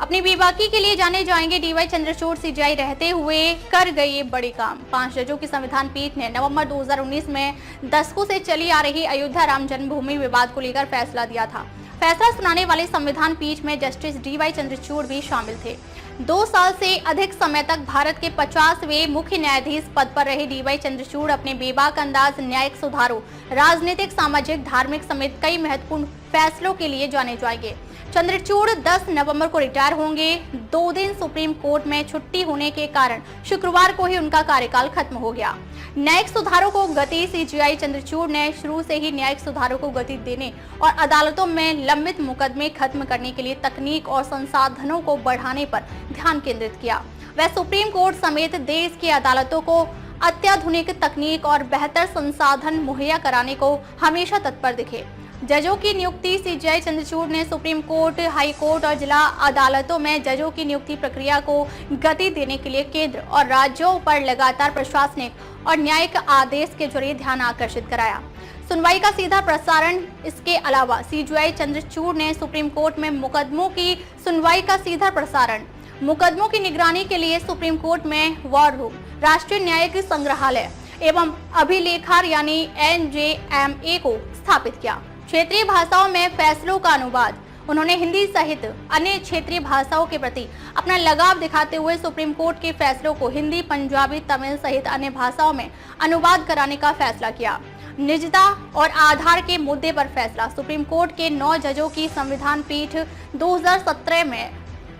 अपनी बेबाकी के लिए जाने जाएंगे डीवाई चंद्रचूड़। सीजेआई रहते हुए कर गए ये बड़े काम। 5 जजों की संविधान पीठ ने नवंबर 2019 में दशकों से चली आ रही अयोध्या राम जन्मभूमि विवाद को लेकर फैसला दिया था। फैसला सुनाने वाले संविधान पीठ में जस्टिस डीवाई चंद्रचूड़ भी शामिल थे। 2 साल से अधिक समय तक भारत के 50वें मुख्य न्यायाधीश पद पर रहे डीवाई चंद्रचूड़ अपने बेबाक अंदाज, न्यायिक सुधारों, राजनीतिक, सामाजिक, धार्मिक समेत कई महत्वपूर्ण फैसलों के लिए जाने जाएंगे। चंद्रचूड़ 10 नवंबर को रिटायर होंगे। 2 दिन सुप्रीम कोर्ट में छुट्टी होने के कारण शुक्रवार को ही उनका कार्यकाल खत्म हो गया। न्यायिक सुधारों को गति। सीजेआई चंद्रचूड़ ने शुरू से ही न्यायिक सुधारों को गति देने और अदालतों में लंबित मुकदमे खत्म करने के लिए तकनीक और संसाधनों को बढ़ाने पर ध्यान केंद्रित किया। वह सुप्रीम कोर्ट समेत देश की अदालतों को अत्याधुनिक तकनीक और बेहतर संसाधन मुहैया कराने को हमेशा तत्पर दिखे। जजों की नियुक्ति। सीजेआई चंद्रचूड़ ने सुप्रीम कोर्ट, हाई कोर्ट और जिला अदालतों में जजों की नियुक्ति प्रक्रिया को गति देने के लिए केंद्र और राज्यों पर लगातार प्रशासनिक और न्यायिक आदेश के जरिए ध्यान आकर्षित कराया। सुनवाई का सीधा प्रसारण। इसके अलावा सीजेआई चंद्रचूड़ ने सुप्रीम कोर्ट में मुकदमों की सुनवाई का सीधा प्रसारण, मुकदमों की निगरानी के लिए सुप्रीम कोर्ट में वॉर रूम, राष्ट्रीय न्यायिक संग्रहालय एवं अभिलेखार यानी NJMA को स्थापित किया। क्षेत्रीय भाषाओं में फैसलों का अनुवाद। उन्होंने हिंदी सहित अन्य क्षेत्रीय भाषाओं के प्रति अपना लगाव दिखाते हुए सुप्रीम कोर्ट के फैसलों को हिंदी, पंजाबी, तमिल सहित अन्य भाषाओं में अनुवाद कराने का फैसला किया। निजता और आधार के मुद्दे पर फैसला। सुप्रीम कोर्ट के 9 जजों की संविधान पीठ 2017 में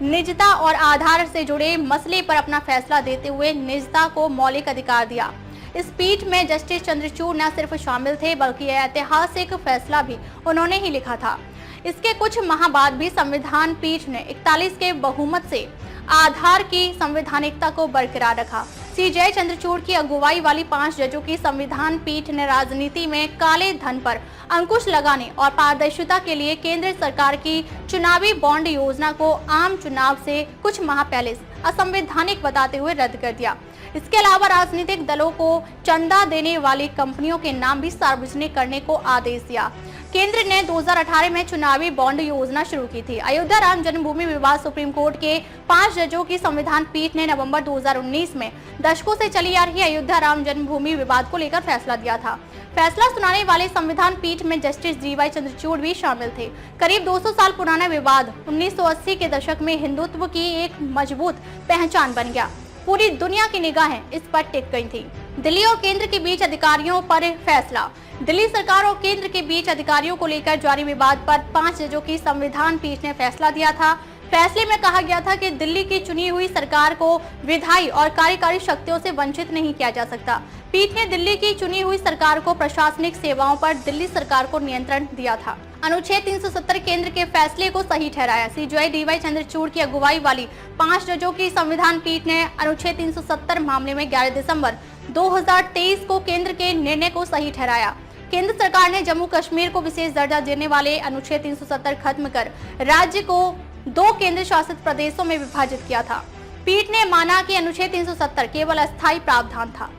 निजता और आधार से जुड़े मसले पर अपना फैसला देते हुए निजता को मौलिक अधिकार दिया। इस पीठ में जस्टिस चंद्रचूड़ न सिर्फ शामिल थे बल्कि यह ऐतिहासिक फैसला भी उन्होंने ही लिखा था। इसके कुछ माह बाद भी संविधान पीठ ने 41 के बहुमत से आधार की संवैधानिकता को बरकरार रखा। सीजेआई चंद्रचूड़ की अगुवाई वाली 5 जजों की संविधान पीठ ने राजनीति में काले धन पर अंकुश लगाने और पारदर्शिता के लिए केंद्र सरकार की चुनावी बॉन्ड योजना को आम चुनाव से कुछ माह पहले असंवैधानिक बताते हुए रद्द कर दिया। इसके अलावा राजनीतिक दलों को चंदा देने वाली कंपनियों के नाम भी सार्वजनिक करने को आदेश दिया। केंद्र ने 2018 में चुनावी बॉन्ड योजना शुरू की थी। अयोध्या राम जन्मभूमि विवाद। सुप्रीम कोर्ट के 5 जजों की संविधान पीठ ने नवंबर 2019 में दशकों से चली आ रही अयोध्या राम जन्मभूमि विवाद को लेकर फैसला दिया था। फैसला सुनाने वाले संविधान पीठ में जस्टिस डीवाई चंद्रचूड़ भी शामिल थे। करीब 200 साल पुराना विवाद 1980 के दशक में हिंदुत्व की एक मजबूत पहचान बन गया। पूरी दुनिया की निगाहें इस पर टिक गई थी। दिल्ली और केंद्र के बीच अधिकारियों पर फैसला। दिल्ली सरकार और केंद्र के बीच अधिकारियों को लेकर जारी विवाद पर 5 जजों की संविधान पीठ ने फैसला दिया था। फैसले में कहा गया था कि दिल्ली की चुनी हुई सरकार को विधायी और कार्यकारी शक्तियों से वंचित नहीं किया जा सकता। पीठ ने दिल्ली की चुनी हुई सरकार को प्रशासनिक सेवाओं पर दिल्ली सरकार को नियंत्रण दिया था। अनुच्छेद 370 केंद्र के फैसले को सही ठहराया। सीजेआई डीवाई चंद्रचूड़ की अगुवाई वाली 5 जजों की संविधान पीठ ने अनुच्छेद 370 मामले में 11 दिसंबर 2023 को केंद्र के निर्णय को सही ठहराया। केंद्र सरकार ने जम्मू कश्मीर को विशेष दर्जा देने वाले अनुच्छेद 370 खत्म कर राज्य को 2 केंद्र शासित प्रदेशों में विभाजित किया था। पीठ ने माना कि अनुच्छेद 370 केवल अस्थायी प्रावधान था।